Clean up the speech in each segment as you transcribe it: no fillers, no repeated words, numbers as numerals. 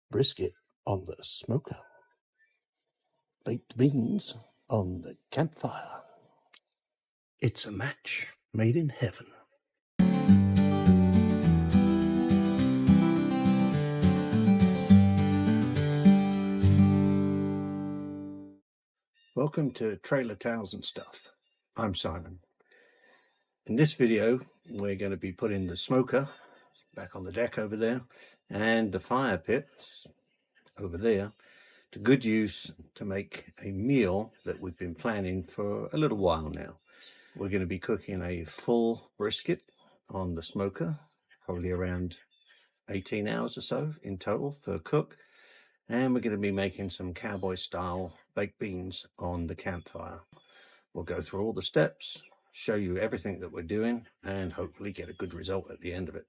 Brisket on the smoker, baked beans on the campfire. It's a match made in heaven. Welcome to Trailer Tales and Stuff. I'm Simon. In this video, we're going to be putting the smoker back on the deck over there and the fire pit over there to good use to make a meal that we've been planning for a little while now. We're going to be cooking a full brisket on the smoker, probably around 18 hours or so in total for a cook. And we're going to be making some cowboy style baked beans on the campfire. We'll go through all the steps, show you everything that we're doing, and hopefully get a good result at the end of it.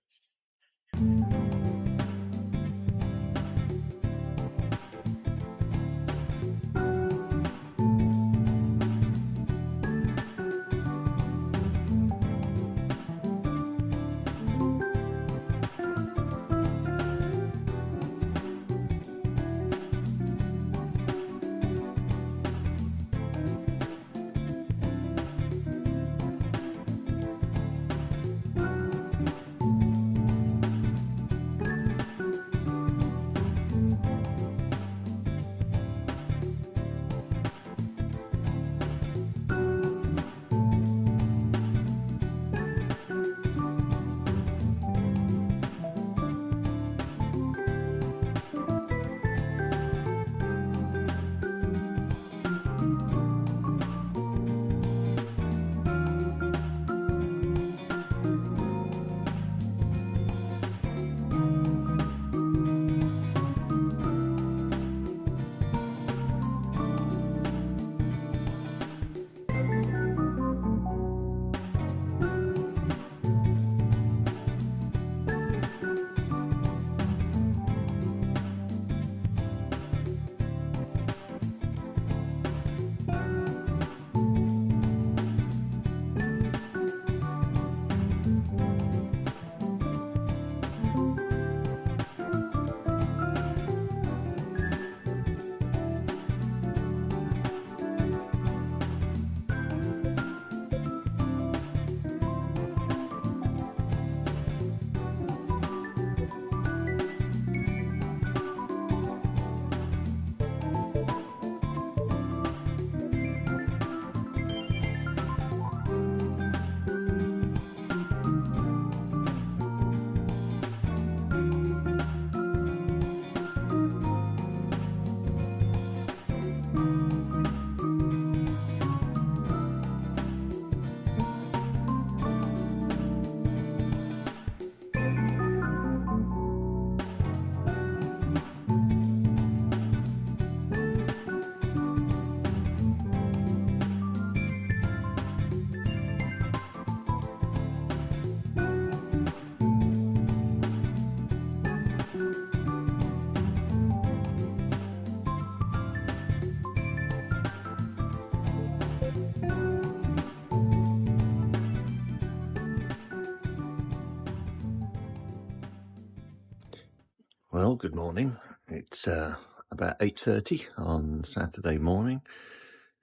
Well, good morning. It's about 8:30 on Saturday morning,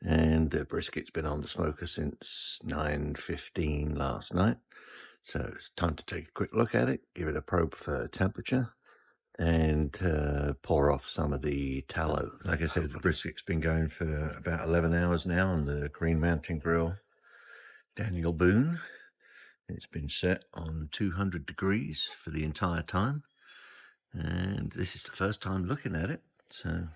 and the brisket's been on the smoker since 9:15 last night. So it's time to take a quick look at it, give it a probe for temperature, and pour off some of the tallow. Like I said, the brisket's been going for about 11 hours now on the Green Mountain Grill Daniel Boone. It's been set on 200 degrees for the entire time. And this is the first time looking at it, so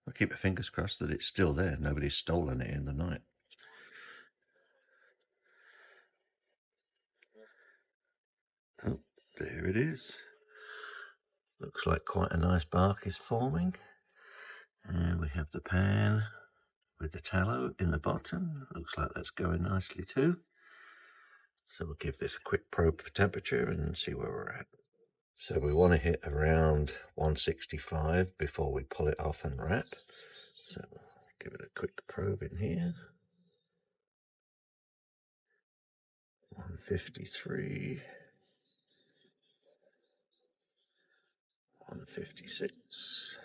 I'll keep my fingers crossed that it's still there. Nobody's stolen it in the night. Oh, there it is. Looks like quite a nice bark is forming. And we have the pan with the tallow in the bottom. Looks like that's going nicely too. So we'll give this a quick probe for temperature and see where we're at. So we want to hit around 165 before we pull it off and wrap. So give it a quick probe in here. 153. 156.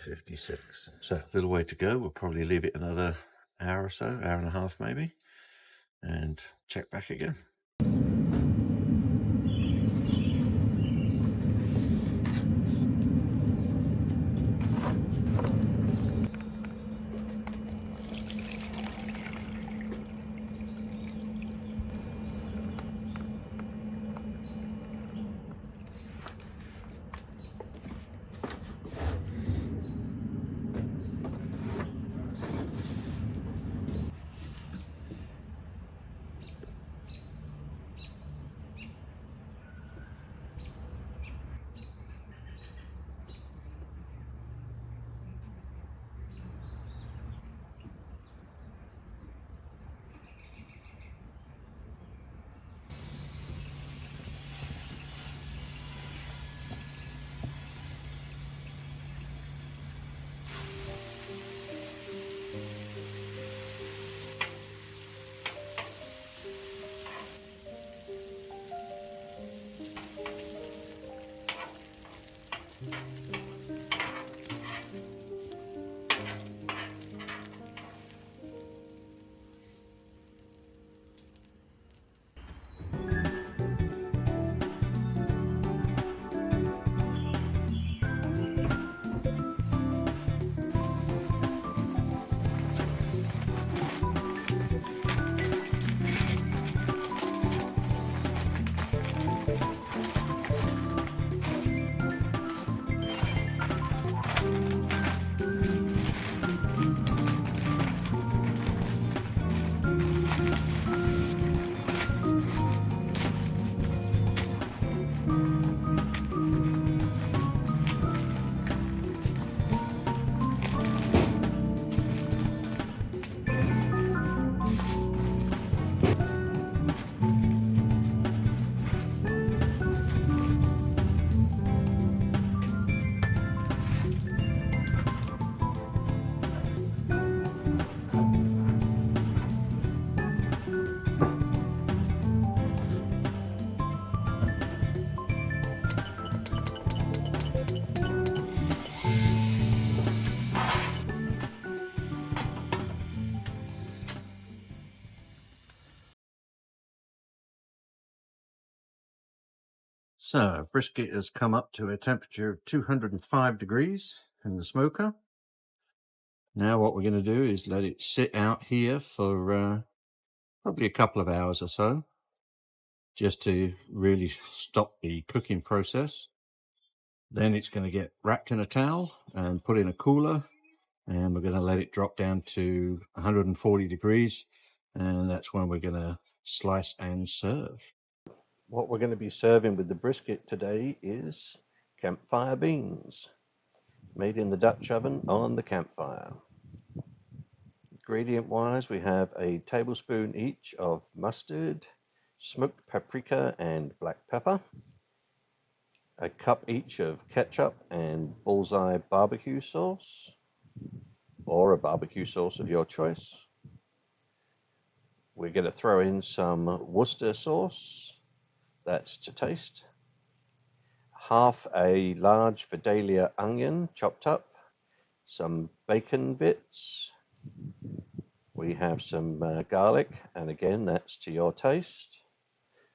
56. So a little way to go. We'll probably leave it another hour or so, hour and a half maybe, and check back again. So brisket has come up to a temperature of 205 degrees in the smoker. Now what we're going to do is let it sit out here for probably a couple of hours or so, just to really stop the cooking process. Then it's going to get wrapped in a towel and put in a cooler, and we're going to let it drop down to 140 degrees, and that's when we're going to slice and serve. What we're going to be serving with the brisket today is campfire beans, made in the Dutch oven on the campfire. Ingredient wise, we have a tablespoon each of mustard, smoked paprika and black pepper, a cup each of ketchup and bullseye barbecue sauce, or a barbecue sauce of your choice. We're going to throw in some Worcester sauce, that's to taste, half a large Vidalia onion chopped up, some bacon bits, we have some garlic, and again that's to your taste.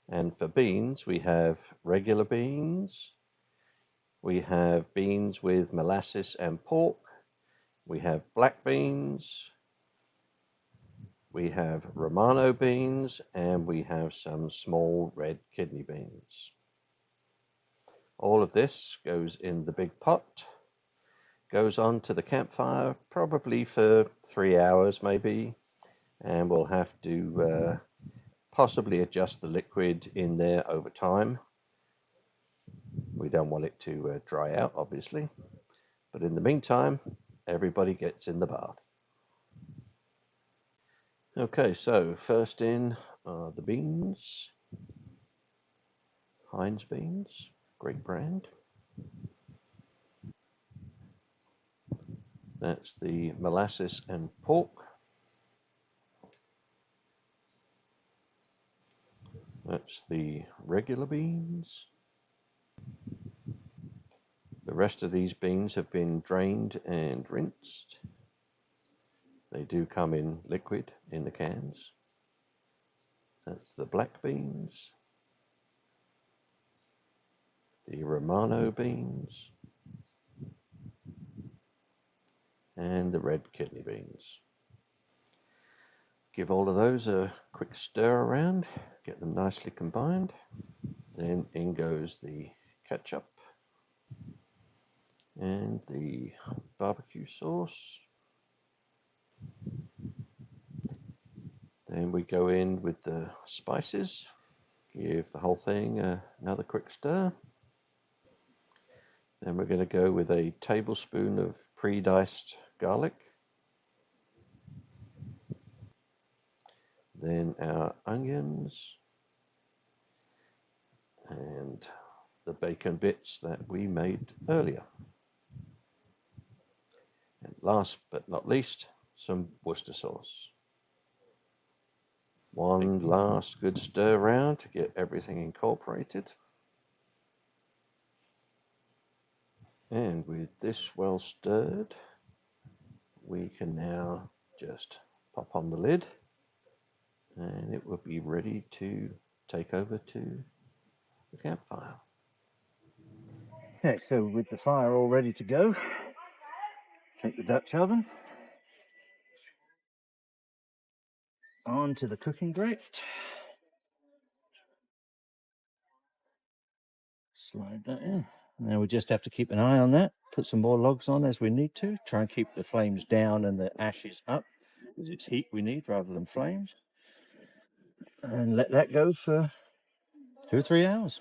And for beans, we have regular beans, we have beans with molasses and pork, we have black beans, we have Romano beans, and we have some small red kidney beans. All of this goes in the big pot, goes on to the campfire probably for 3 hours maybe, and we'll have to possibly adjust the liquid in there over time. We don't want it to dry out, obviously, but in the meantime, everybody gets in the bath. Okay, so first in are the beans, Heinz beans, great brand. That's the molasses and pork. That's the regular beans. The rest of these beans have been drained and rinsed. They do come in liquid in the cans. That's the black beans, the Romano beans, and the red kidney beans. Give all of those a quick stir around, get them nicely combined. Then in goes the ketchup and the barbecue sauce. Then we go in with the spices, give the whole thing another quick stir. Then we're going to go with a tablespoon of pre-diced garlic. Then our onions and the bacon bits that we made earlier. And last but not least, some Worcester sauce. One last good stir around to get everything incorporated. And with this well stirred, we can now just pop on the lid and it will be ready to take over to the campfire. Okay, so with the fire all ready to go, take the Dutch oven onto the cooking grate. Slide that in. Now we just have to keep an eye on that. Put some more logs on as we need to. Try and keep the flames down and the ashes up, because it's heat we need rather than flames. And let that go for 2 or 3 hours.